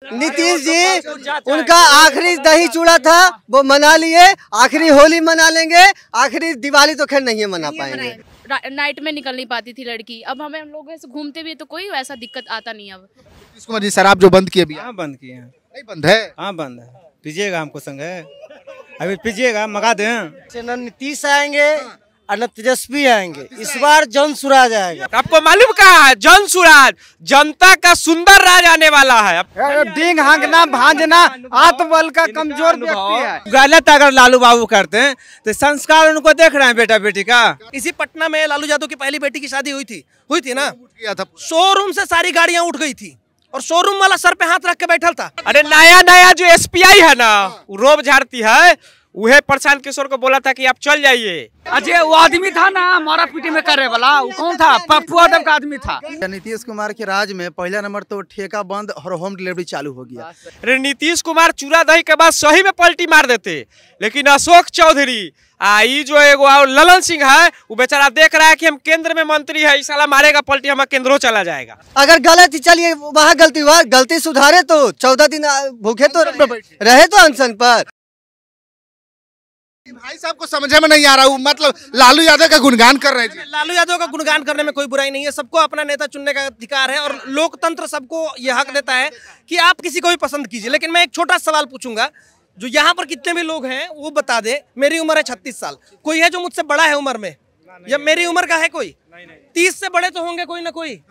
नीतीश जी उनका आखिरी दही चूड़ा था, वो मना लिए, आखिरी होली मना लेंगे, आखिरी दिवाली तो खैर नहीं मना पाएंगे। नाइट में निकल नहीं पाती थी लड़की, अब हम लोग ऐसे घूमते भी तो कोई ऐसा दिक्कत आता नहीं। अब नीतीश कुमार जी शराब जो बंद किए अभी, हाँ बंद किए हैं। नहीं बंद है? हाँ बंद है, पीजिएगा हमको संग है, अभी पीजिएगा मंगा दें। न नीतीश आएंगे और न तेजस्वी आएंगे, इस बार जन सुराज आएगा। आपको मालूम कहा है जन सुराज, जनता का सुंदर राज आने वाला है। डींग हाँकना भांजना आत्मबल का कमजोर व्यक्ति है। गलत अगर लालू बाबू करते हैं तो संस्कार उनको देख रहे हैं बेटा बेटी का। इसी पटना में लालू यादव की पहली बेटी की शादी हुई थी ना, शोरूम से सारी गाड़ियां उठ गई थी और शोरूम वाला सर पे हाथ रख के बैठल था। अरे नया जो SPI है ना, रोब झाड़ती है, वह प्रशांत किशोर को बोला था कि आप चल जाइए। अजय वो आदमी था ना मारा पीटी में करे वाला, वो कौन था? पप्पू यादव का आदमी था। नीतीश कुमार के राज में पहला नंबर तो ठेका बंद और होम डिलीवरी चालू हो गया। अरे नीतीश कुमार चूड़ा दही के बाद सही में पलटी मार देते, लेकिन अशोक चौधरी आई जो एगो ललन सिंह है, वो बेचारा देख रहा है कि हम केंद्र में मंत्री है, इस साला मारेगा पलटी, हमारा केंद्रों चला जाएगा। अगर गलत चलिए वहाँ गलती हुआ, गलती सुधारे तो 14 दिन भूखे तो रहे तो अनशन पर। भाई साहब को समझे में नहीं आ रहा, मतलब लालू यादव का गुणगान कर रहे हैं। लालू यादव का गुणगान करने में कोई बुराई नहीं है, सबको अपना नेता चुनने का अधिकार है और लोकतंत्र सबको ये हक देता है कि आप किसी को भी पसंद कीजिए। लेकिन मैं एक छोटा सवाल पूछूंगा, जो यहाँ पर कितने भी लोग हैं वो बता दे। मेरी उम्र है 36 साल, कोई है जो मुझसे बड़ा है उम्र में, या मेरी उम्र का है कोई? 30 से बड़े तो होंगे कोई ना कोई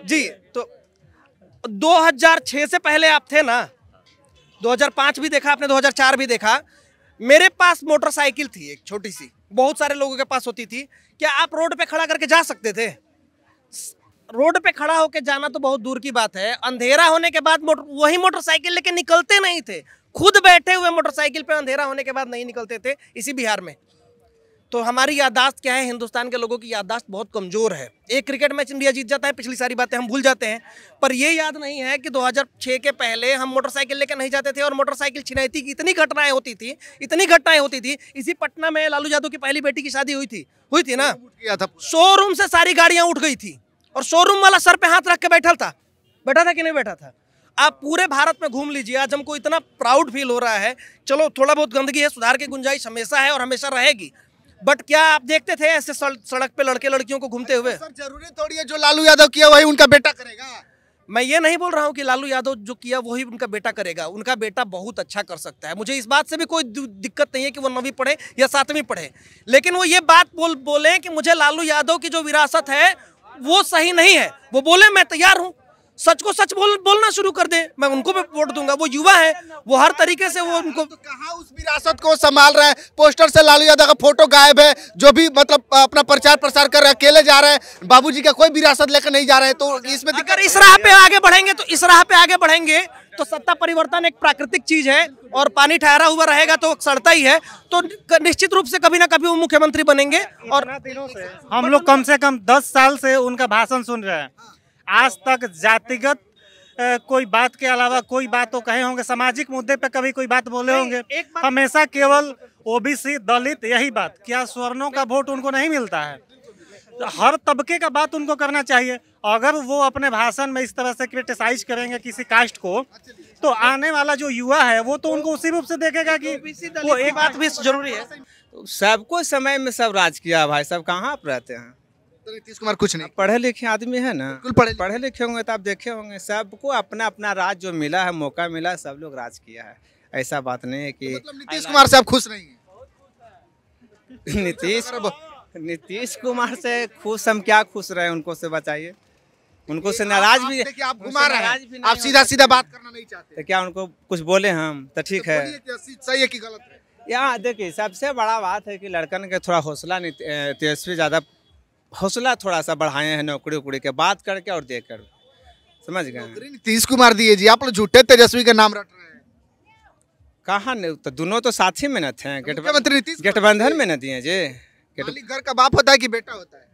जी। तो 2006 से पहले आप थे ना, 2005 भी देखा आपने, 2004 भी देखा। मेरे पास मोटरसाइकिल थी एक छोटी सी, बहुत सारे लोगों के पास होती थी। क्या आप रोड पे खड़ा करके जा सकते थे? रोड पे खड़ा होके जाना तो बहुत दूर की बात है, अंधेरा होने के बाद वही मोटरसाइकिल लेके निकलते नहीं थे, खुद बैठे हुए मोटरसाइकिल पे अंधेरा होने के बाद नहीं निकलते थे, इसी बिहार में। तो हमारी याददाश्त क्या है, हिंदुस्तान के लोगों की याददाश्त बहुत कमजोर है। एक क्रिकेट मैच इंडिया जीत जाता है, पिछली सारी बातें हम भूल जाते हैं, पर ये याद नहीं है कि 2006 के पहले हम मोटरसाइकिल लेकर नहीं जाते थे और मोटरसाइकिल छिनैती की इतनी घटनाएं होती थी। इसी पटना में लालू यादव की पहली बेटी की शादी हुई थी ना, शोरूम से सारी गाड़ियां उठ गई थी और शोरूम वाला सर पे हाथ रख के बैठा था कि नहीं बैठा था? आप पूरे भारत में घूम लीजिए, आज हमको इतना प्राउड फील हो रहा है। चलो थोड़ा बहुत गंदगी है, सुधार की गुंजाइश हमेशा है और हमेशा रहेगी, बट क्या आप देखते थे ऐसे सड़क पे लड़के लड़कियों को घूमते हुए? सर जरूरी थोड़ी है जो लालू यादव किया वही उनका बेटा करेगा। मैं ये नहीं बोल रहा हूँ कि लालू यादव जो किया वही उनका बेटा करेगा, उनका बेटा बहुत अच्छा कर सकता है, मुझे इस बात से भी कोई दिक्कत नहीं है कि वो 9वीं पढ़े या 7वीं पढ़े। लेकिन वो ये बात बोले कि मुझे लालू यादव की जो विरासत है वो सही नहीं है, वो बोले मैं तैयार हूँ, सच को सच बोलना शुरू कर दे, मैं उनको भी वोट दूंगा। वो युवा है, वो हर तरीके से वो उनको तो कहाँ उस विरासत को संभाल रहा है? पोस्टर से लालू यादव का फोटो गायब है, जो भी मतलब अपना प्रचार प्रसार कर रहे हैं अकेले जा रहे हैं, बाबूजी का कोई विरासत लेकर नहीं जा रहे हैं। तो इसमें अगर इस राह पे आगे बढ़ेंगे तो सत्ता परिवर्तन एक प्राकृतिक चीज है और पानी ठहरा हुआ रहेगा तो सड़ता ही है, तो निश्चित रूप से कभी ना कभी वो मुख्यमंत्री बनेंगे। और हम लोग कम से कम 10 साल से उनका भाषण सुन रहे हैं, आज तक जातिगत कोई बात के अलावा कोई बात तो कहे होंगे, सामाजिक मुद्दे पे कभी कोई बात बोले होंगे? हमेशा केवल OBC दलित यही बात, क्या स्वर्णों का वोट उनको नहीं मिलता है? हर तबके का बात उनको करना चाहिए। अगर वो अपने भाषण में इस तरह से क्रिटिसाइज करेंगे किसी कास्ट को, तो आने वाला जो युवा है वो तो उनको उसी रूप से देखेगा कि वो एक बात भी जरूरी है। सबको समय में सब राज किया भाई, सब कहाँ आप रहते हैं? तो नीतीश कुमार कुछ नहीं, पढ़े लिखे आदमी है ना, पढ़े लिखे होंगे तो आप देखे होंगे, सबको अपना अपना राज जो मिला है, मौका मिला, सब लोग राज किया है। ऐसा बात नहीं है कि मतलब नीतीश कुमार से आप खुश नहीं हैं? नीतीश कुमार से खुश हम क्या खुश रहे, उनको से बताइए। उनको से नाराज भी, आप घुमा रहे हैं, आप सीधा सीधा बात करना नहीं चाहते, तो क्या उनको कुछ बोले हम? तो ठीक है, सही है कि गलत है? यहाँ देखिए सबसे बड़ा बात है कि लड़कन के थोड़ा हौसला, तेजस्वी ज्यादा हौसला थोड़ा सा बढ़ाए हैं, नौकरी उकड़ी के बात करके और देकर, समझ गए? नीतीश कुमार दिए जी, आप लोग झूठे तेजस्वी का नाम रट रहे हैं। कहाँ नहीं, तो दोनों तो साथ ही में न थे, गठबंधन में न दिए जी। मालिक घर का बाप होता है कि बेटा होता है?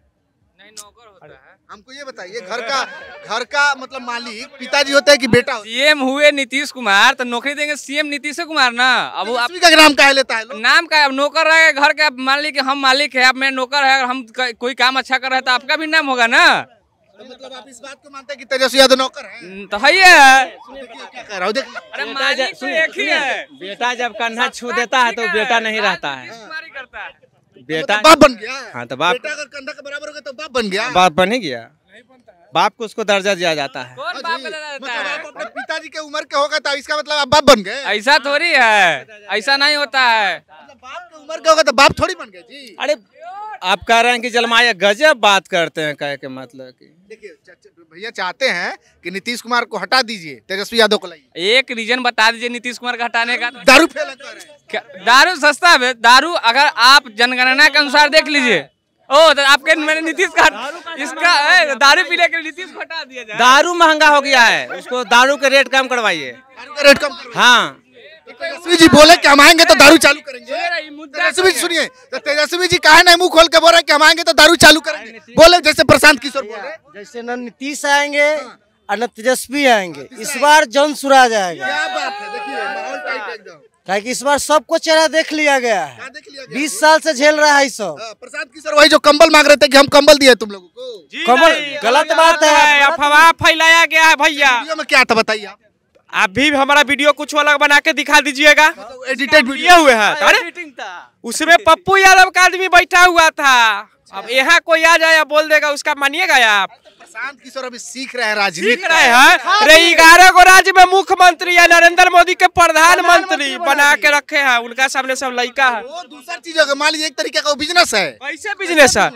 नहीं, नौकर होता है। हमको ये बताइए, घर का मतलब मालिक पिताजी होता है कि बेटा होता है? सीएम हुए नीतीश कुमार तो नौकरी देंगे सीएम नीतीश कुमार ना। अब आप का नाम क्या लेता है लोग? नाम का, अब नौकर है घर का, मान लीजिए हम मालिक है, अब मैं नौकर है, हम कोई काम अच्छा कर रहे हैं तो आपका भी नाम होगा ना। मतलब आप इस बात को मानते हैं कि तेजस्वी यादव नौकर है? तो है है। क्या कह रहा हूँ, देखिए अरे मालिक तो एक ही है। बेटा जब कंधा छू देता है तो बेटा नहीं रहता है। बेटा बाप बन गया। हाँ तो बाप, बेटा अगर कंधा के बराबर हो गया तो बाप बन गया। बाप बन ही गया, बाप को उसको दर्जा दिया जाता है। कौन बाप बना देता मतलब है? आप अपने पिताजी के उम्र के हो गए तो इसका मतलब आप बाप बन गए। ऐसा थोड़ी है, ऐसा नहीं होता है। मतलब बाप के उम्र के होगा तो बाप थोड़ी बन गए जी। अरे आप कह रहे हैं कि जलमाया गजब बात करते हैं, कह के मतलब कि देखिए भैया चाहते हैं कि नीतीश कुमार को हटा दीजिए, तेजस्वी यादव को लाइए। एक रीजन बता दीजिए नीतीश कुमार का हटाने का। दारू फेल कर रहे हैं। दारू सस्ता है। दारू अगर आप जनगणना के अनुसार देख लीजिए, ओ तो आपके मैंने नीतीश का इसका दारू पीने के नीतीश को हटा दिया जाए। दारू महंगा हो गया है, उसको दारू के रेट कम करवाइए। दारू का रेट कम करो। हाँ तेजस्वी जी बोले कि हम आएंगे तो दारू चालू करेंगे। तेजस्वी जी सुनिए, तो तेजस्वी जी काहे नहीं मुंह खोल के बोल रहे कि हम आएंगे तो दारू चालू करेंगे? बोले जैसे प्रशांत किशोर बोल रहे। जैसे न नीतीश आएंगे और न तेजस्वी आएंगे, इस बार जन सुराज आएगा। क्या बात है, देखिए माहौल टाइट है एकदम। क्या कि इस बार सबको चेहरा देख लिया गया है। क्या देख लिया गया? 20 साल से झेल रहा है सब। प्रशांत किशोर वही जो कंबल मांग रहे थे कि हम कंबल दिए तुम लोगों को। कमल गलत बात है। अफवाह फैलाया गया है भैया। वीडियो में क्या था बताइए आप। आप भी हमारा वीडियो कुछ अलग बना के दिखा दीजिएगा। एडिटेड ये वीडियो हुए हैं। अरे उसमें पप्पू यादव का आदमी बैठा हुआ था। अब यहाँ कोई आ जाए बोल देगा, उसका मानिएगा आप? प्रशांत किशोर अभी सीख रहे हैं राजनीति। सीख रहे हैं। अरे 11 को राज्य में मुख्यमंत्री है, नरेंद्र मोदी के प्रधानमंत्री बना के रखे हैं। उनका सामने सब लड़का है। वो दूसरा चीज होगा, मान लीजिए एक तरीके का बिजनेस है। कैसे बिजनेस है?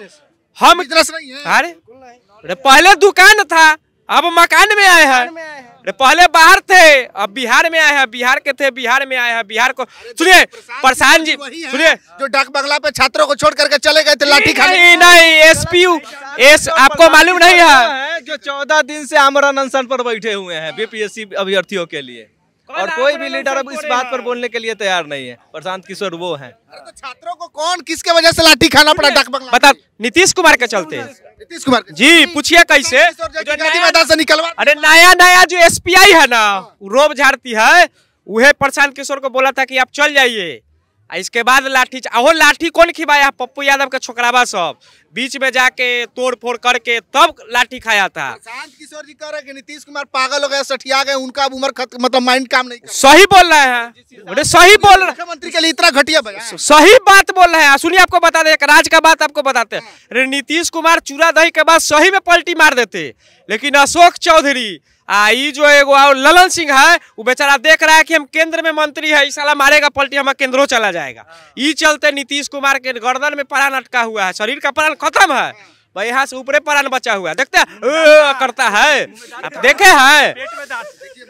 हम बिजनेस नहीं है। अरे पहले दुकान था, अब मकान में आए हैं। अरे पहले बाहर थे, अब बिहार में आए हैं। बिहार के थे, बिहार में आए हैं। बिहार को सुनिए, प्रशांत जी सुनिए, जो डाक बंगला पे छात्रों को छोड़ करके चले गए थे लाठी खाने। नहीं एसपीयू आपको मालूम नहीं है? जो 14 दिन से आमरण अनशन पर बैठे हुए हैं बीपीएससी अभ्यर्थियों के लिए, और कोई भी लीडर अब इस बात पर बोलने के लिए तैयार नहीं है। प्रशांत किशोर वो हैं। तो छात्रों को कौन किसके वजह से लाठी खाना पड़ा डाक बंगला? बता, नीतीश कुमार के चलते। नीतीश कुमार जी पूछिए कैसे? गांधी मैदान से निकलवा। अरे नया जो एसपीआई है ना, रोब झाड़ती है, वह प्रशांत किशोर को बोला था कि आप चल जाइए। इसके बाद लाठी कौन खिलाया? पप्पू यादव का छोकरावा सब बीच में जाके तोड़ फोड़ करके तब लाठी खाया था। प्रशांत किशोर जी कह रहे हैं कि नीतीश कुमार पागल हो गए, सठिया गए, उनका अब उम्र मतलब माइंड काम नहीं कर रहा। सही बोल रहे हैं। अरे सही बोल रहे, मुख्यमंत्री के लिए इतना घटिया बयान। सही बात बोल रहे हैं। सुनिए आपको बता दें, एक राज का बात आपको बताते हैं। अरे नीतीश कुमार चूरा दही के बाद सही में पलटी मार देते, लेकिन अशोक चौधरी ये जो एगो ललन सिंह है, वो बेचारा देख रहा है कि हम केंद्र में मंत्री है, इस साला मारेगा पलटी, हमारा केंद्रों चला जाएगा। ये चलते नीतीश कुमार के गर्दन में प्राण अटका हुआ है, शरीर का प्राण खत्म है, भाई यहाँ से ऊपरे प्राण बचा हुआ है। देखते हैं करता है, आप देखे हैं?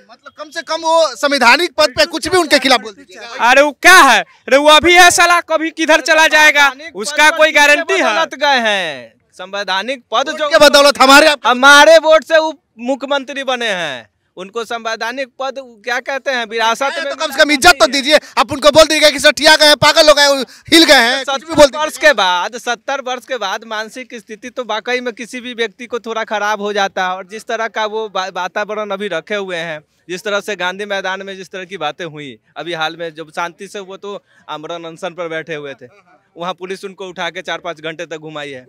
मतलब कम से कम वो संवैधानिक पद पे कुछ भी उनके खिलाफ बोल दीजिएगा। अरे वो क्या है? अरे वो अभी है साला, कभी किधर चला जाएगा, उसका कोई गारंटी है? गलत गए हैं। संवैधानिक पद जो के बदौलत हमारे वोट से मुख्यमंत्री बने हैं, उनको संवैधानिक पद क्या कहते हैं, विरासत में। तो कम से कम इज्जत तो दीजिए। आप उनको बोल दीजिएगा कि सठिया गए, पागल हो गए, हिल गए हैं। 70 वर्ष के बाद मानसिक स्थिति तो वाकई में किसी भी व्यक्ति को थोड़ा खराब हो जाता है। और जिस तरह का वो वातावरण अभी रखे हुए हैं, जिस तरह से गांधी मैदान में जिस तरह की बातें हुई अभी हाल में, जब शांति से वो तो आमरण अनशन पर बैठे हुए थे, वहाँ पुलिस उनको उठा के 4-5 घंटे तक घुमाई है।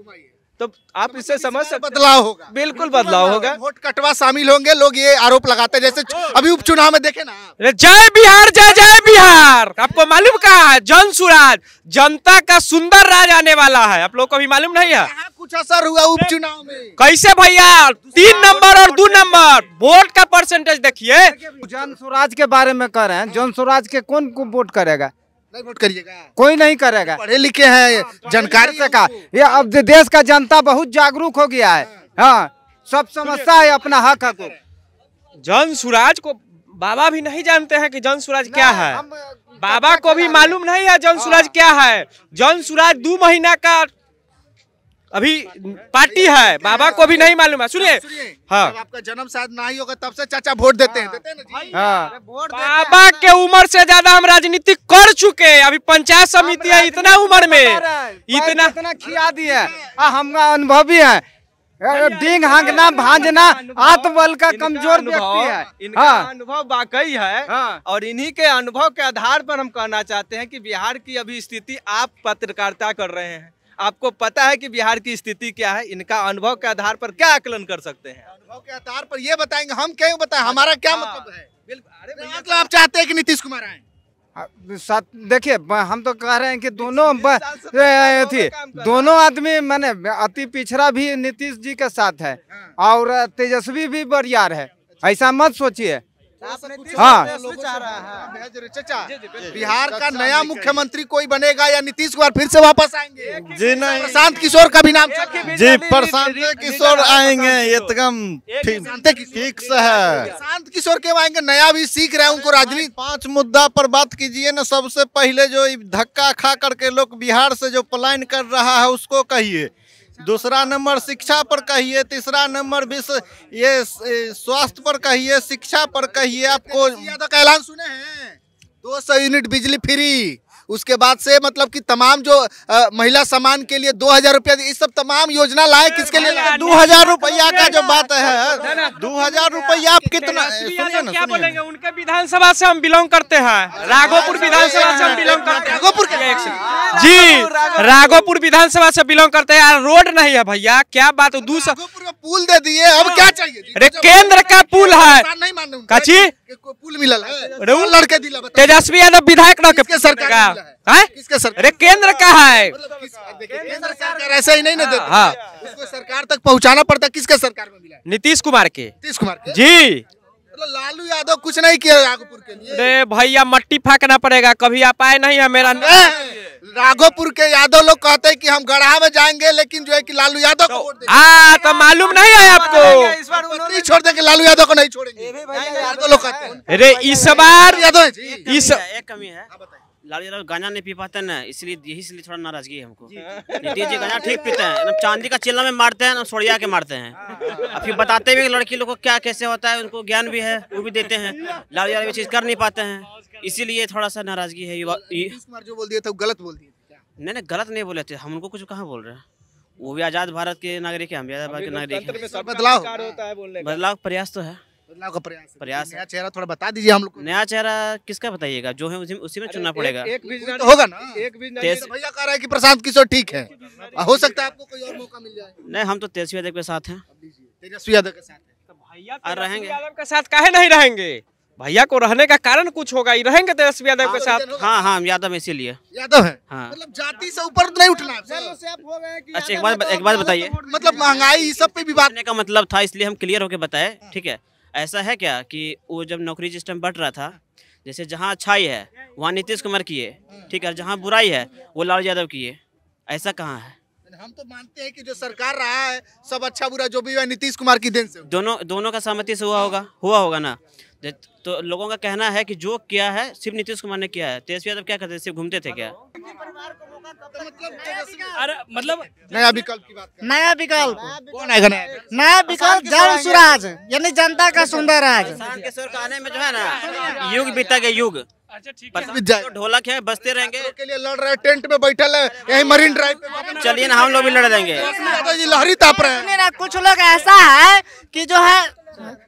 तो आप इससे समझ सकते, बदलाव होगा, बिल्कुल बदलाव होगा। वोट कटवा शामिल होंगे लोग, ये आरोप लगाते हैं। जैसे अभी उपचुनाव में देखे ना, जय बिहार जय जय बिहार। आपको मालूम कहा है? जन सुराज, जनता का सुंदर राज आने वाला है। आप लोग को भी मालूम नहीं है? कुछ असर हुआ उपचुनाव में? कैसे भैया? 3 नंबर और 2 नंबर वोट का परसेंटेज देखिए। जन स्वराज के बारे में कह रहे हैं, जन स्वराज के कौन को वोट करेगा? नहीं वोट करिएगा, कोई नहीं करेगा। पढ़े लिखे हैं, जानकारी से का ये अब देश का जनता बहुत जागरूक हो गया है। हाँ, सब समझता है अपना हक को। जन सुराज को बाबा भी नहीं जानते हैं कि जन सुराज क्या है। बाबा को भी मालूम नहीं है जन सुराज क्या है। जन सुराज 2 महीना का अभी पार्टी है, बाबा को भी नहीं मालूम है। सुनिए, हाँ, जब आपका जन्म शायद ना ही होगा तब से चाचा वोट देते हैं ना जी? हाँ, बाबा के उम्र से ज्यादा हम राजनीति कर चुके हैं। अभी पंचायत समिति है, इतना उम्र में इतना खिया दिए। हम अनुभवी है, डींग हाँकना भांजना आत्मबल का कमजोर व्यक्ति है। इनका अनुभव वाकई है। और इन्हीं के अनुभव के आधार पर हम कहना चाहते हैं कि बिहार की अभी स्थिति आप पत्रकारिता कर रहे हैं, आपको पता है कि बिहार की स्थिति क्या है, इनका अनुभव के आधार पर क्या आकलन कर सकते हैं? अनुभव के आधार पर ये बताएंगे, हम क्यों बताएं, हमारा क्या मतलब है? मतलब आप चाहते हैं कि नीतीश कुमार आए? देखिए हम तो कह रहे हैं कि दोनों आदमी मैंने अति पिछड़ा भी नीतीश जी के साथ है और तेजस्वी भी बरियार है, ऐसा मत सोचिए। हाँ, चाचा बिहार का नया मुख्यमंत्री कोई बनेगा या नीतीश कुमार फिर से वापस आएंगे? जी नहीं, प्रशांत किशोर का भी नाम जी प्रशांत किशोर आएंगे, एकदम फिक्स है। प्रशांत किशोर क्यों आएंगे? नया भी सीख रहे हैं, उनको राजनीति 5 मुद्दा पर बात कीजिए ना। सबसे पहले जो धक्का खा करके लोग बिहार से जो पलायन कर रहा है उसको कहिए, दूसरा नंबर शिक्षा पर कहिए, तीसरा नंबर विश्व ये स्वास्थ्य पर कहिए, शिक्षा पर कहिए। आपको यादव का ऐलान सुने हैं 200 यूनिट बिजली फ्री, उसके बाद से मतलब कि तमाम जो महिला सम्मान के लिए 2000 रुपया, ये सब तमाम योजना लाए। किसके लिए? 2000 रुपया का जो बात है, 2000 रुपया आप कितना सुनिए ना, क्या बोलेंगे? उनके विधानसभा से हम बिलोंग करते हैं, राघोपुर विधानसभा से हम बिलोंग करते हैं। राघोपुर जी, राघोपुर विधानसभा से बिलोंग करते हैं। रोड नहीं है भैया, क्या बात? राघोपुर में पुल दे दिए, अब क्या चाहिए? अरे केंद्र का पुल है, नहीं मानने काची पुल मिला है, लड़के दिला। तेजस्वी यादव विधायक न किसके सरकार है? किसके सरकार? अरे केंद्र का है, केंद्र सरकार ऐसा ही नहीं ना देता। हाँ, उसको सरकार तक पहुंचाना पड़ता। किसके सरकार में मिला? नीतीश कुमार के। नीतीश कुमार के? जी, लालू यादव कुछ नहीं किया राघोपुर के लिए। अरे भैया मट्टी फेंकना पड़ेगा, कभी आप आए नहीं है मेरा। राघोपुर के यादव लोग कहते हैं कि हम गढ़ा में जाएंगे, लेकिन जो है कि लालू यादव को वोट देंगे। हाँ, तो मालूम नहीं है आपको? इस बार नहीं छोड़ देंगे, लालू यादव को नहीं छोड़ेंगे, यादव लोग कहते हैं। अरे इस बार यादव इस एक कमी है, लालू यादव गांजा नहीं पी पाते ना, इसलिए यही थोड़ा नाराजगी है हमको। नीतीश जी गांजा ठीक पीते हैं, चांदी का चिल्ला में मारते हैं, सोड़िया के मारते हैं, और फिर बताते भी लड़की लोग को क्या कैसे होता है, उनको ज्ञान भी है, वो भी देते हैं। लालू यादव ये चीज कर नहीं पाते हैं, इसीलिए थोड़ा सा नाराजगी है। जो बोल दिया था गलत बोल दिया? नहीं, गलत नहीं बोले थे हम, उनको कुछ कहाँ बोल रहे हैं। वो भी आजाद भारत के नागरिक है, हम भी आजाद भारत के नागरिक हैं। बदलाव प्रयास तो है, बदलाव का प्रयास है। नया चेहरा थोड़ा बता दीजिए हम लोग। नया चेहरा किसका बताइएगा? जो है उसी में चुनना पड़ेगा। तो होगा ना, भैया कह रहा है कि प्रशांत किशोर ठीक है, हो सकता है आपको कोई और मौका मिल जाए। नहीं, हम तो तेजस्वी यादव के साथ हैं। तेजस्वी यादव के साथ और रहेंगे। यादव के साथ काहे नहीं रहेंगे? भैया को रहने का कारण कुछ होगा, ही रहेंगे तेजस्वी यादव के साथ। हाँ, हम यादव इसीलिए यादव है। हाँ, मतलब जाति से ऊपर नहीं उठना। अच्छा, एक बात बताइए, मतलब महंगाई सब पे भी बात करने का मतलब था, इसलिए हम क्लियर होकर बताए। ठीक है, ऐसा है क्या कि वो जब नौकरी सिस्टम बढ़ रहा था, जैसे जहाँ अच्छाई है वहाँ नीतीश कुमार की है, ठीक है, जहाँ बुराई है वो लालू यादव की है, ऐसा कहाँ है? हम तो मानते हैं कि जो सरकार रहा है सब अच्छा बुरा जो भी है नीतीश कुमार की देन से। दोनों का सहमति से हुआ होगा ना। तो लोगों का कहना है कि जो किया है सिर्फ नीतीश कुमार ने किया है। तेजस्वी यादव क्या करते थे? सिर्फ घूमते थे क्या? अरे मतलब नया विकल्प की बात कर। नया विकल्प कौन आएगा? नया विकल्प जन सुराज, यानी जनता का सुंदर राज। किशोर का आने में जो है ना, युग बीता गया युग। तो ढोलक है, बजते रहेंगे। के लिए लड़ रहे हैं, टेंट में बैठल है यही मरीन ड्राइव पे। चलिए ना, हम लोग भी लड़ देंगे। लहरी ताप रहे हैं। कुछ लोग ऐसा है कि जो है,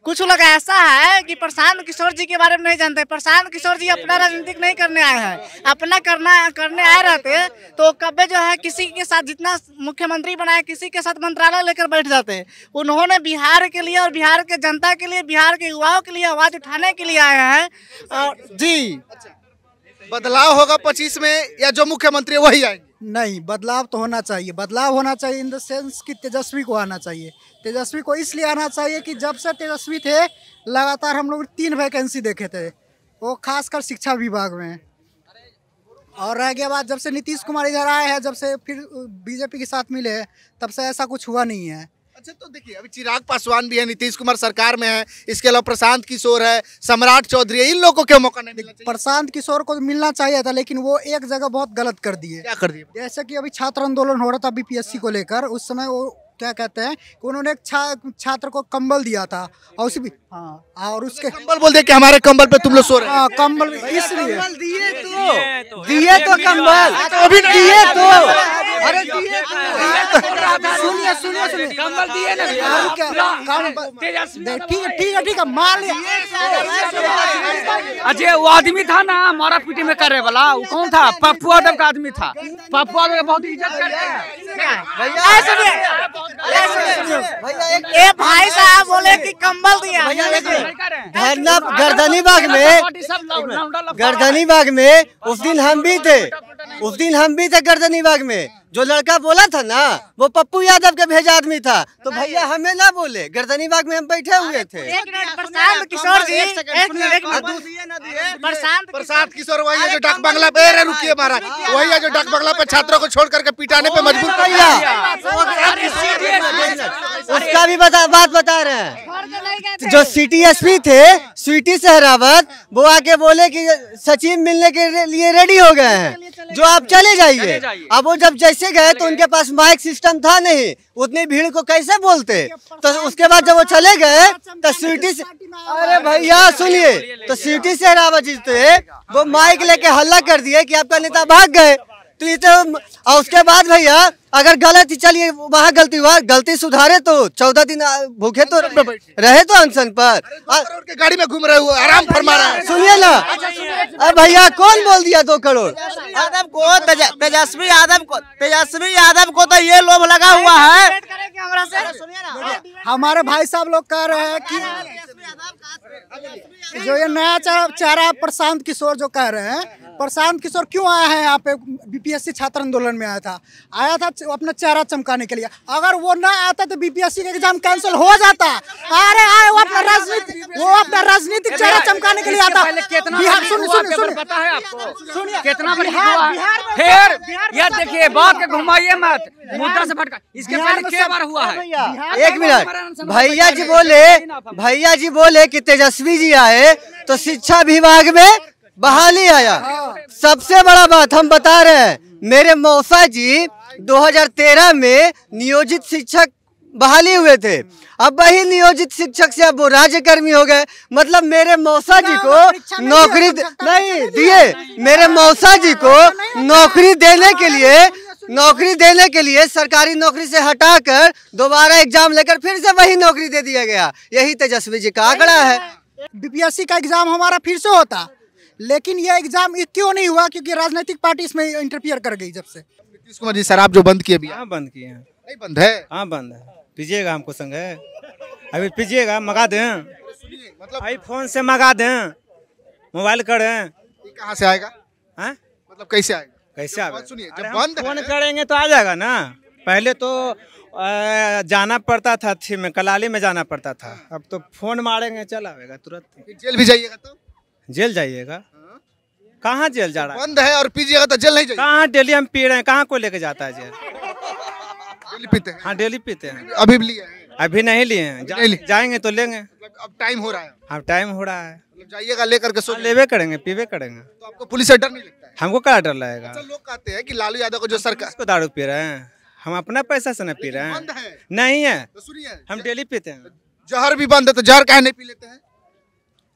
कुछ लोग ऐसा है कि प्रशांत किशोर जी के बारे में नहीं जानते। प्रशांत किशोर जी अपना राजनीतिक नहीं करने आए हैं, अपना करने आए रहते तो कभी जो है किसी के साथ, जितना मुख्यमंत्री बनाए किसी के साथ मंत्रालय लेकर बैठ जाते। उन्होंने बिहार के लिए और बिहार के जनता के लिए, बिहार के युवाओं के लिए आवाज उठाने के लिए आए हैं। जी, बदलाव होगा 25 में या जो मुख्यमंत्री वही आएंगे? नहीं, बदलाव तो होना चाहिए। बदलाव होना चाहिए इन द सेंस कि तेजस्वी को आना चाहिए। तेजस्वी को इसलिए आना चाहिए कि जब से तेजस्वी थे लगातार हम लोग 3 वैकेंसी देखे थे, वो खासकर शिक्षा विभाग में। और रह गया बात, जब से नीतीश कुमार इधर आए हैं, जब से फिर बीजेपी के साथ मिले, तब से ऐसा कुछ हुआ नहीं है। अच्छा, तो देखिए अभी चिराग पासवान भी है, नीतीश कुमार सरकार में है, इसके अलावा प्रशांत किशोर है, सम्राट चौधरी है, इन लोगों को क्यों मौका नहीं मिलना चाहिए? प्रशांत किशोर को मिलना चाहिए था, लेकिन वो एक जगह बहुत गलत कर दिए। क्या कर दिए? जैसे कि अभी छात्र आंदोलन हो रहा था बीपीएससी को लेकर, उस समय वो क्या कहते हैं कि उन्होंने एक छात्र को कंबल दिया था, और उसी भी हाँ, और उसके कंबल बोल दे कि हमारे कंबल पे तुम लोग सो रहे हैं। हाँ, कंबल इसलिए दिए तो कंबल अभी दिए तो, अरे दिए, सुनिए कंबल दिए ना, ठीक है मान लिया। अजय वो आदमी था ना मारा पीटी में करे वाला, वो कौन था? पप्पू यादव का आदमी था। पप्पू यादव बहुत इज्जत करते हैं। ये भाई साहब बोले कि कंबल दिया। गर्दनी बाग में उस दिन हम भी थे गर्दनी बाग में। जो लड़का बोला था ना वो पप्पू यादव के भेजा आदमी था, तो भैया हमें ना बोले, गर्दनी बाग में हम बैठे हुए थे। प्रशांत किशोर जी, प्रशांत किशोर वही है जो डाक बंगला पे, रुकिए महाराज, वही है जो डाक बंगला पे छात्रों को छोड़ करके पिटाने पे मजबूर भैया उसका भी बात बता रहे हैं। जो सिटी एसपी थे स्वीटी सहरावत, वो आके बोले कि सचिव मिलने के लिए रेडी हो गए हैं, जो आप चले जाइए। अब वो जब जैसे गए तो उनके पास माइक सिस्टम था नहीं, उतनी भीड़ को कैसे बोलते? तो उसके बाद जब वो चले गए तो स्वीटी से, अरे भैया सुनिए, तो स्वीटी सहरावत जी थे वो माइक लेके हल्ला कर दिए कि आपका नेता भाग गए। तो ये तो, और उसके बाद भैया अगर गलत ही, चलिए वहाँ गलती हुआ, गलती सुधारे तो 14 दिन भूखे तो रहे तो अनशन पर, गाड़ी में घूम रहे हो, आराम फरमा रहे हैं। सुनिए ना, अब भैया कौन बोल दिया 2 करोड़? यादव को, तेजस्वी यादव को तो ये लोभ लगा हुआ है। हमारे भाई साहब लोग कह रहे हैं कि जो ये नया चेहरा प्रशांत किशोर जो कह रहे हैं, प्रशांत किशोर क्यों आया है यहाँ पे? बीपीएससी छात्र आंदोलन में आया था अपना चेहरा चमकाने के लिए। अगर वो ना आता तो बीपीएससी का एग्जाम कैंसिल हो जाता। अरे आए वो अपना राजनीतिक चेहरा चमकाने के लिए आता। सुनिए कितना फिर ये देखिए, बात के घुमाइए मत, मुद्दा से भटका। इसके पहले कितनी बार हुआ है? 1 मिनट, भैया जी बोले कि तेजस्वी जी आए तो शिक्षा विभाग में बहाली आया। सबसे बड़ा बात हम बता रहे हैं, मेरे मौसा जी 2013 में नियोजित शिक्षक बहाली हुए थे, अब वही नियोजित शिक्षक से अब वो राज्यकर्मी हो गए। मतलब मेरे मौसा जी को नौकरी नहीं दिए, मेरे मौसा जी को नौकरी देने के लिए सरकारी नौकरी से हटाकर दोबारा एग्जाम लेकर फिर से वही नौकरी दे दिया गया। यही तेजस्वी जी का आंकड़ा है। बीपीएससी का एग्जाम हमारा फिर से होता, लेकिन ये एग्जाम क्यों नहीं हुआ? क्योंकि राजनीतिक पार्टी इसमें इंटरफियर कर गई। जब से नीतीश कुमार जी शराब जो बंद किए, हाँ बंद किए हैं। नहीं बंद है? हाँ बंद है। पीजिएगा हमको संग है, अभी पीजिएगा, मंगा दें, मतलब आई फोन से मंगा दें, मोबाइल करें। कहाँ से आएगा? हाँ मतलब कैसे आएगा? कैसे आएगा? सुनिए, जब बंद फोन करेंगे तो आ जाएगा ना। पहले तो जाना पड़ता था, थी में कलाली में जाना पड़ता था, अब तो फोन मारेंगे चल आएगा तुरंत। जेल भी जाइएगा तो? जेल जाइएगा? कहाँ जेल जा रहा है? बंद है और पीजिएगा तो जेल नहीं जाइएगा। कहाँ डेली हम पी रहे हैं, कहाँ को लेके जाता है जेल? डेली पीते हैं? हाँ डेली पीते हैं। अभी भी लिए हैं? अभी नहीं लिए हैं, जाएंगे तो लेंगे। अब टाइम हो रहा है? हाँ टाइम हो रहा है, मतलब जाइएगा लेकर के लेवे करेंगे, पीवे करेंगे। तो आपको पुलिस से डर नहीं लगता है? हमको क्या डर लगेगा? लोग कहते हैं कि लालू यादव को जो सरकार को दारू पी रहे हैं, हम अपना पैसा से न पी रहे हैं। नहीं है, सुनिए हम डेली पीते हैं। जहर भी बंद है तो जहर काहे नहीं पी लेते हैं?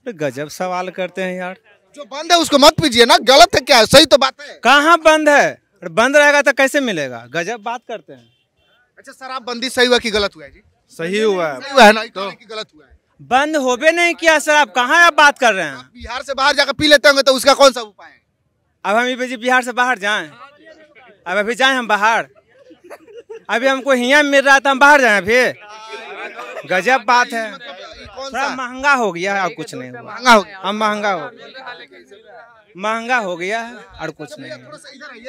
गजब सवाल करते हैं यार। जो बंद है उसको मत पीजिए ना, गलत है क्या? सही तो बात है। कहाँ बंद है? बंद रहेगा तो कैसे मिलेगा? गजब बात करते हैं। अच्छा शराबबंदी सही हुआ कि गलत हुआ है जी? सही हुआ है। सही हुआ है ना, तो गलत हुआ है। बंद होबे नहीं किया सर, आप कहाँ आप बात कर रहे हैं? बिहार से बाहर जाकर पी लेते होंगे तो उसका कौन सा उपाय है? अब हम बिहार से बाहर जाएं? अब अभी जाएं हम बाहर? अभी हमको हियाँ मिल रहा था, हम बाहर जाएं फिर? गजब बात है। थोड़ा महंगा हो गया है और कुछ नहीं हुआ। महंगा हो गया? हम महंगा हो गया है और कुछ नहीं।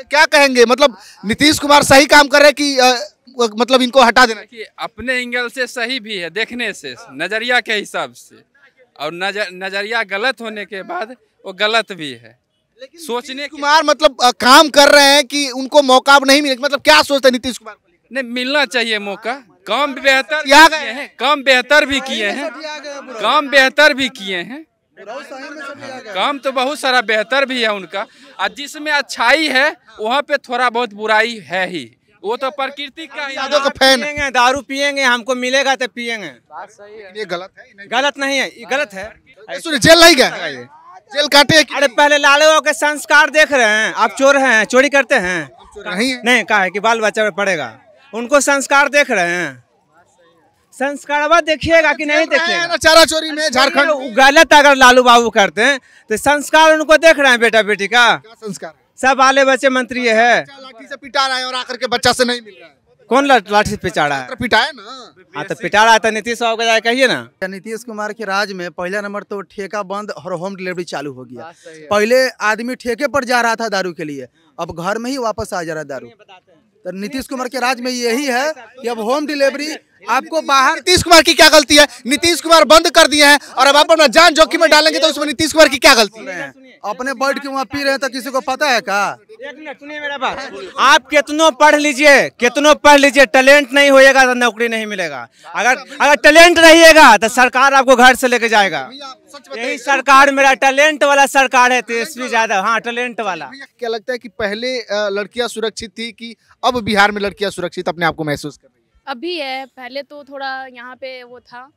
क्या कहेंगे, मतलब नीतीश कुमार सही काम कर रहे हैं कि मतलब इनको हटा देना? कि अपने एंगल से सही भी है, देखने से, नजरिया के हिसाब से, और नजरिया गलत होने के बाद वो गलत भी है। सोचने कुमार मतलब काम कर रहे हैं कि उनको मौका नहीं मिले, मतलब क्या सोचते हैं नीतीश कुमार? नहीं मिलना चाहिए मौका। काम बेहतर किए हैं, काम बेहतर भी किए हैं, काम बेहतर भी किए हैं, काम तो बहुत सारा बेहतर भी है उनका। और जिसमें अच्छाई है वहाँ पे थोड़ा बहुत बुराई है ही, वो तो प्रकृति का पिएंगे, दारू पिएंगे, हमको मिलेगा तो पिएंगे। ये गलत है? गलत नहीं है, ये गलत है। सुनिए जेल नहीं गए, जेल काटे? अरे पहले लालू के संस्कार देख रहे हैं, आप चोर हैं, चोरी करते हैं? नहीं कहा है कि बाल बच्चा पड़ेगा, उनको संस्कार देख रहे हैं। संस्कारवा देखिएगा कि नहीं देखिएगा? चारा चोरी में झारखंड गलत अगर लालू बाबू करते हैं तो संस्कार उनको देख रहे हैं बेटा बेटी का? संस्कार सब बाले बच्चे मंत्री है, लाठी से पिटा रहा है और आकर के बच्चा से नहीं मिल रहा है। कौन लाठी से पिटाड़ा है? पिटाया ना। हाँ तो पिटाड़ा तो नीतीश बाबू को जाए कहिए ना। नीतीश कुमार के राज में पहला नंबर तो ठेका बंद और होम डिलीवरी चालू हो गया। पहले आदमी ठेके पर जा रहा था दारू के लिए, अब घर में ही वापस आ जा रहा है दारू। तो नीतीश कुमार के राज में यही है कि अब होम डिलीवरी आपको बाहर। नीतीश कुमार की क्या गलती है? नीतीश कुमार बंद कर दिए हैं और अब आप अपना जान जोखिम में डालेंगे तो उसमें नीतीश कुमार की क्या गलती है? अपने बैठ के वहाँ पी रहे हैं तो किसी को पता है क्या? एक मिनट सुनिए मेरा बात, आप कितनों पढ़ लीजिए, टैलेंट नहीं होएगा तो नौकरी नहीं मिलेगा। अगर टैलेंट रहिएगा तो सरकार आपको घर से लेके जाएगा। यही सरकार मेरा टैलेंट वाला सरकार है, तेजस्वी यादव। हाँ, टैलेंट वाला। क्या लगता है कि पहले लड़कियां सुरक्षित थी कि अब बिहार में लड़कियां सुरक्षित अपने आप को महसूस कर रही है? अभी है, पहले तो थोड़ा यहाँ पे वो था,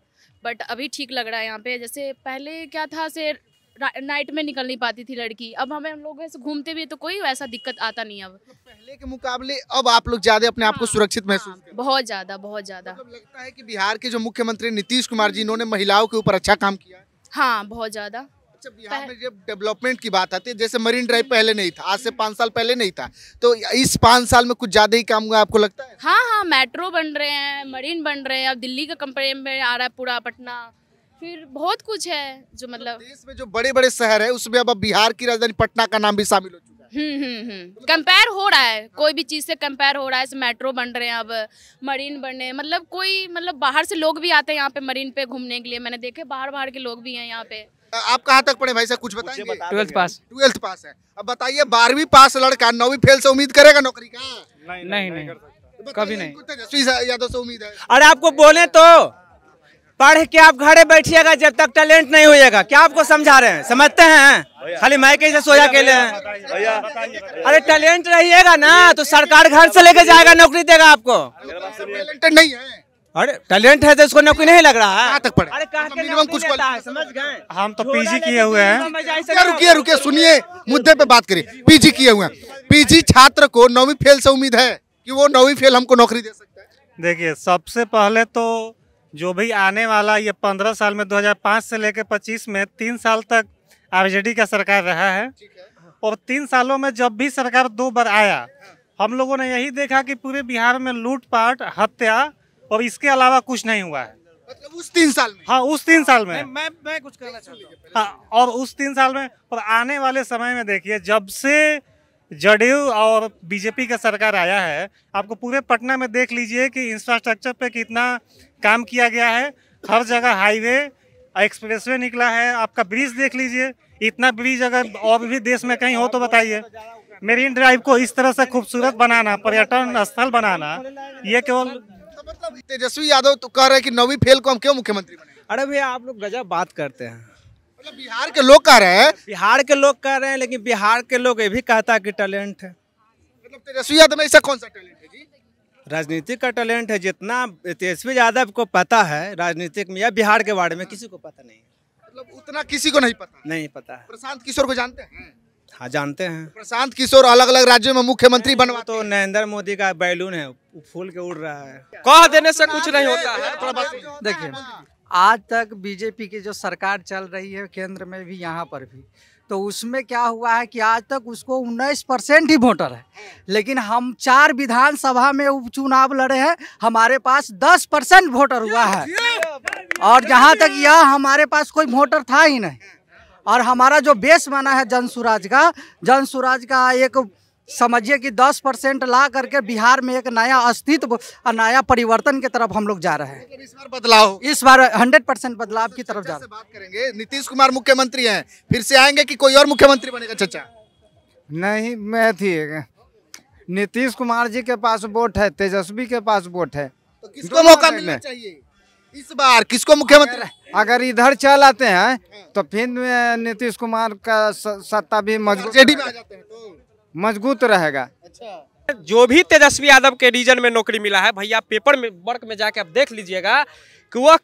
बट अभी ठीक लग रहा है यहाँ पे। जैसे पहले क्या था, से नाइट में निकल नहीं पाती थी लड़की, अब हम लोग ऐसे घूमते भी तो कोई ऐसा दिक्कत आता नहीं। अब तो पहले के मुकाबले अब आप लोग ज्यादा अपने आप को सुरक्षित महसूस करते हैं? बहुत ज्यादा, बहुत ज्यादा। मतलब लगता है कि बिहार के जो मुख्यमंत्री नीतीश कुमार जी, इन्होंने महिलाओं के ऊपर अच्छा काम किया है। हाँ, बहुत ज्यादा। अच्छा, बिहार में जब डेवलपमेंट की बात आती है, जैसे मरीन ड्राइव पहले नहीं था, आज से 5 साल पहले नहीं था, तो इस 5 साल में कुछ ज्यादा ही काम हुआ आपको लगता है? हाँ, मेट्रो बन रहे हैं, मरीन बन रहे हैं, अब दिल्ली का कंपेयर में आ रहा है पूरा पटना, फिर बहुत कुछ है जो मतलब देश में जो बड़े बड़े शहर है उसमें अब बिहार की राजधानी पटना का नाम भी शामिल हो चुका है। कंपेयर हो रहा है, कोई भी चीज से कंपेयर हो रहा है। मेट्रो बन रहे हैं, अब मरीन बन रहे हैं, मतलब कोई मतलब बाहर से लोग भी आते हैं यहाँ पे मरीन पे घूमने के लिए। मैंने देखे बाहर के लोग भी हैं यहाँ पे। आप कहाँ तक पढ़े भाई साहब, कुछ बताएंगे? 12th पास। 12th पास है। अब बताइए, 12वीं पास लड़का 9वीं फेल से उम्मीद करेगा नौकरी का? नहीं, कभी नहीं। तेजस्वी यादव से उम्मीद है। अरे आपको बोले तो पढ़ के आप घरे बैठिएगा जब तक टैलेंट नहीं होएगा। क्या आपको समझा रहे हैं? समझते हैं? खाली मैं कैसे सोया के लिए? अरे टैलेंट रहिएगा ना तो सरकार घर से लेके जाएगा, नौकरी देगा आपको। टैलेंटेड नहीं है। अरे टैलेंट है तो उसको नौकरी नहीं लग रहा है। कहाँ तक पढ़े? अरे मिनिमम कुछ समझ गए? हम तो पीजी किए हुए हैं। रुकिए सुनिए, मुद्दे पे बात करिए। पीजी किए हुए हैं, पीजी छात्र को 9वीं फेल से उम्मीद है कि वो 9वीं फेल हमको नौकरी दे सकता है? देखिए, सबसे पहले तो जो भी आने वाला ये 15 साल में 2005 से लेकर 25 में 3 साल तक आरजेडी का सरकार रहा है, और 3 सालों में जब भी सरकार 2 बार आया, हम लोगों ने यही देखा कि पूरे बिहार में लूटपाट, हत्या और इसके अलावा कुछ नहीं हुआ है। मतलब उस 3 साल में? हाँ, उस 3 साल में। मैं कुछ कहना चाहता हूँ। हाँ, और उस 3 साल में और आने वाले समय में देखिए, जब से जदयू और बीजेपी का सरकार आया है, आपको पूरे पटना में देख लीजिए कि इंफ्रास्ट्रक्चर पे कितना काम किया गया है। हर जगह हाईवे, एक्सप्रेसवे निकला है। आपका ब्रिज देख लीजिए, इतना ब्रिज अगर और भी देश में कहीं हो तो बताइए। मेरीन ड्राइव को इस तरह से खूबसूरत बनाना, पर्यटन स्थल बनाना, ये केवल मतलब तेजस्वी यादव तो कह रहे हैं कि 9वीं फेल को हम क्यों मुख्यमंत्री बने? अरे भैया, आप लोग गजब बात करते हैं। मतलब बिहार के लोग कह रहे हैं। बिहार के लोग कह रहे हैं, लेकिन बिहार के लोग ये भी कहता है कि टैलेंट है। मतलब तेजस्वी यादव में ऐसा कौन सा टैलेंट है जी? राजनीतिक का टैलेंट है। जितना तेजस्वी यादव को पता है राजनीतिक में या बिहार के बारे में, किसी को पता नहीं। मतलब उतना किसी को नहीं पता? नहीं पता है। प्रशांत किशोर को जानते हैं? हाँ, जानते हैं। प्रशांत किशोर अलग अलग राज्यों में मुख्यमंत्री बनवा, तो नरेंद्र मोदी का बैलून है, फूल के उड़ रहा है। कह देने से कुछ नहीं होता है। देखिए, आज तक बीजेपी की जो सरकार चल रही है केंद्र में भी, यहाँ पर भी, तो उसमें क्या हुआ है कि आज तक उसको 19% ही वोटर है। लेकिन हम 4 विधानसभा में उपचुनाव लड़े हैं, हमारे पास 10% वोटर हुआ है। और जहाँ तक यह हमारे पास कोई वोटर था ही नहीं। और हमारा जो बेस बना है जनसुराज का एक समझिए कि 10% ला करके बिहार में एक नया अस्तित्व और नया परिवर्तन की तरफ हम लोग जा रहे हैं। इस बार बदलाव, इस बार 100% बदलाव की तरफ जा रहे हैं। बात करेंगे, नीतीश कुमार मुख्यमंत्री हैं, फिर से आएंगे कि कोई और मुख्यमंत्री बनेगा? चाचा नहीं, मैं थी नीतीश कुमार जी के पास वोट है, तेजस्वी के पास वोट है, तो किसको मौका मिलना चाहिए इस बार? किसको मुख्यमंत्री? अगर इधर चल आते हैं तो फिर नीतीश कुमार का सत्ता भी मजबूत रहेगा। अच्छा, जो भी तेजस्वी यादव के रीजन में नौकरी मिला है भैया, पेपर में वर्क में जाके आप देख लीजिएगा कि वह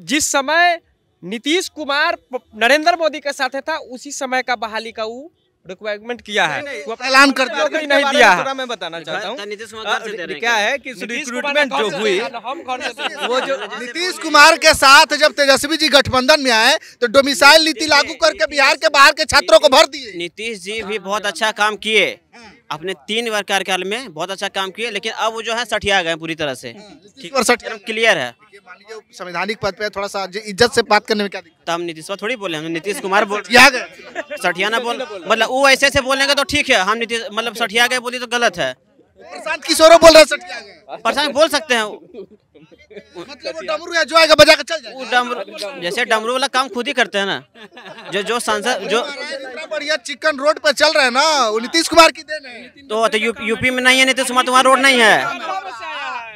जिस समय नीतीश कुमार नरेंद्र मोदी के साथ था, उसी समय का बहाली का वो रिक्वायरमेंट किया है, वो ऐलान कर दिया, नौकरी नहीं दिया है। थोड़ा मैं बताना चाहता हूँ क्या क्या है कि रिक्रूटमेंट जो हुई वो जो नीतीश कुमार के साथ जब तेजस्वी जी गठबंधन में आए तो डोमिसाइल नीति लागू करके बिहार के बाहर के छात्रों को भर दिए। नीतीश जी भी बहुत अच्छा काम किए अपने 3 बार कार्यकाल में, बहुत अच्छा काम किए, लेकिन अब वो जो है सठिया गए पूरी तरह से। क्लियर है। संवैधानिक पद पे थोड़ा सा इज्जत से बात करने में क्या दिक्कत? तो हम नीतीश थोड़ी बोले, हम नीतीश कुमार बोल सठिया ना बोल, मतलब वो ऐसे बोलेंगे तो ठीक है, हम नीतीश मतलब सठिया गए बोली तो गलत है। प्रशांत किशोर बोल रहे सठिया गए, प्रशांत बोल सकते हैं, मतलब वो डमरू या जो आएगा बजा के चल जाए। वो डमरू जैसे डमरू वाला काम खुद ही करते हैं ना, जो सांसद जो बढ़िया चिकन रोड पे चल रहे हैं ना, वो नीतीश कुमार की देन है। तो यूपी में नहीं है नीतीश कुमार, तुम्हारा रोड नहीं है।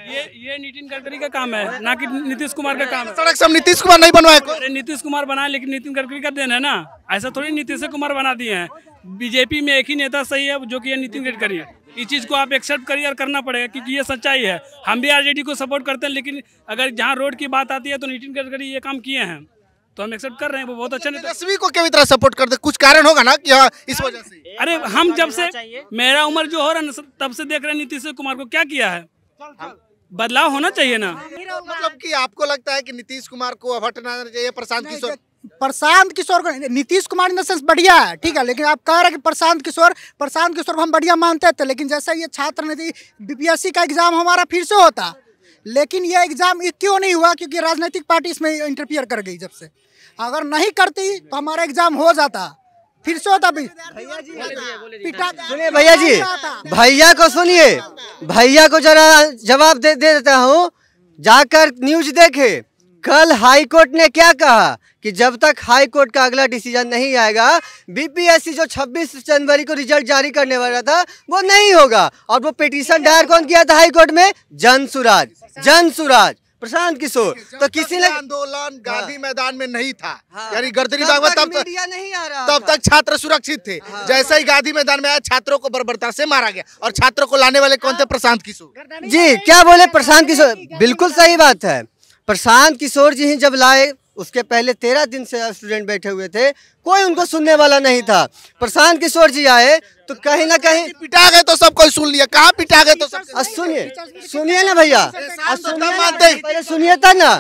ये नितिन गडकरी का काम है, ना कि नीतीश कुमार का काम है। सड़क सब नीतीश कुमार नहीं बनवाए, नीतीश कुमार बनाए, लेकिन नितिन गडकरी का देन है ना, ऐसा थोड़ी नीतीश कुमार बना दिए हैं। बीजेपी में एक ही नेता सही है, जो कि है नितिन गडकरी। इस चीज़ को आप एक्सेप्ट करिए और करना पड़ेगा, क्योंकि ये सच्चाई है। हम भी आरजेडी को सपोर्ट करते हैं, लेकिन अगर जहाँ रोड की बात आती है तो नितिन गडकरी ये काम किए हैं, तो हम एक्सेप्ट कर रहे हैं। वो बहुत अच्छा नेता। तेजस्वी को किस तरह सपोर्ट करते, कुछ कारण होगा ना कि हाँ इस वजह से। अरे हम जब से मेरा उम्र जो हो रहा है तब से देख रहे हैं नीतीश कुमार को क्या किया है, बदलाव होना चाहिए ना। मतलब कि आपको लगता है कि नीतीश कुमार को अब हटना चाहिए, प्रशांत किशोर को Nitish Kumar in the sense बढ़िया है, ठीक है, लेकिन आप कह रहे हैं कि प्रशांत किशोर को हम बढ़िया मानते थे, लेकिन जैसा ये छात्र नीति बीपीएससी का एग्जाम हमारा फिर से होता, लेकिन ये एग्जाम क्यों नहीं हुआ? क्योंकि राजनीतिक पार्टी इसमें इंटरफियर कर गई। जब से अगर नहीं करती तो हमारा एग्जाम हो जाता, फिर से होता। सुनिए भैया जी, भैया को सुनिए, भैया को जरा जवाब दे देता हूँ। जाकर न्यूज देखे, कल हाई कोर्ट ने क्या कहा कि जब तक हाई कोर्ट का अगला डिसीजन नहीं आएगा, बीपीएससी जो 26 जनवरी को रिजल्ट जारी करने वाला था वो नहीं होगा। और वो पिटीशन दायर कौन किया था हाई कोर्ट में? जनसुराज प्रशांत किशोर। तो किसी ने आंदोलन गांधी मैदान में नहीं था, यानी गर्दनी बाग में तब तक छात्र सुरक्षित थे। जैसे ही गांधी मैदान में आया, छात्रों को बर्बरता से मारा गया, और छात्रों को लाने वाले कौन थे? प्रशांत किशोर जी। क्या बोले प्रशांत किशोर? बिल्कुल सही बात है। प्रशांत किशोर जी ही जब लाए, उसके पहले 13 दिन से स्टूडेंट बैठे हुए थे, कोई उनको सुनने वाला नहीं था। प्रशांत किशोर जी आए तो कहीं ना कहीं पिटा गए, तो सब कोई सुन लिया। कहाँ पिटा गए तो सब? सुनिए ना भैया, पहले सुनिए था ना।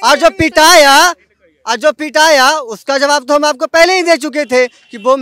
और जो पिटाया उसका जवाब तो हम आपको पहले ही दे चुके थे कि वो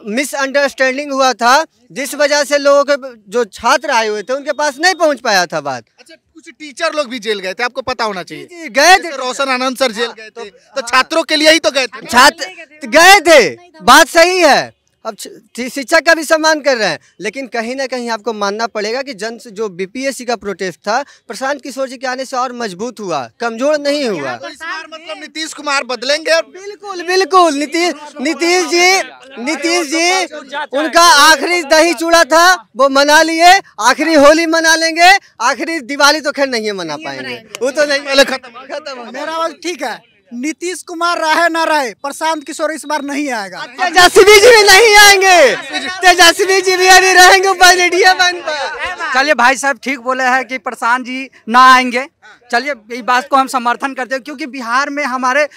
मिसअंडरस्टैंडिंग हुआ था, जिस वजह से लोगों के जो छात्र आए हुए थे उनके पास नहीं पहुंच पाया था बात। अच्छा, कुछ टीचर लोग भी जेल गए थे, आपको पता होना चाहिए। गए थे, रोशन आनंद सर जेल गए थे, तो छात्रों के लिए ही तो गए थे। छात्र गए थे, बात सही है। अब शिक्षक का भी सम्मान कर रहे हैं, लेकिन कहीं ना कहीं आपको मानना पड़ेगा कि जो बीपीएससी का प्रोटेस्ट था, प्रशांत किशोर जी के आने से और मजबूत हुआ, कमजोर नहीं हुआ। मतलब नीतीश कुमार बदलेंगे? बिल्कुल नीतीश जी उनका आखिरी दही चूड़ा था, वो मना लिए। आखिरी होली मना लेंगे, आखिरी दिवाली तो खैर नहीं मना पाएंगे, वो तो नहीं, खत्म। मेरा बात ठीक है, नीतीश कुमार रहे ना रहे, प्रशांत किशोर इस बार नहीं आएगा। तेजस्वी जी भी नहीं आएंगे, तेजस्वी जी भी नहीं रहेंगे ऊपर इंडिया बन पर। चलिए भाई साहब ठीक बोले हैं कि प्रशांत जी ना आएंगे। चलिए इस बात को हम समर्थन करते हैं, क्योंकि बिहार में हमारे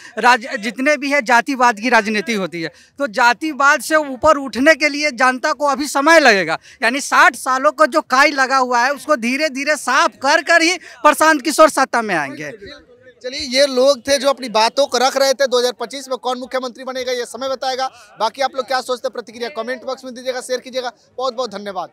जितने भी है जातिवाद की राजनीति होती है, तो जातिवाद से ऊपर उठने के लिए जनता को अभी समय लगेगा। यानी 60 सालों का जो काई लगा हुआ है उसको धीरे धीरे साफ कर ही प्रशांत किशोर सत्ता में आएंगे। चलिए, ये लोग थे जो अपनी बातों को रख रहे थे। 2025 में कौन मुख्यमंत्री बनेगा ये समय बताएगा। बाकी आप लोग क्या सोचते हैं, प्रतिक्रिया कमेंट बॉक्स में दीजिएगा, शेयर कीजिएगा। बहुत बहुत धन्यवाद।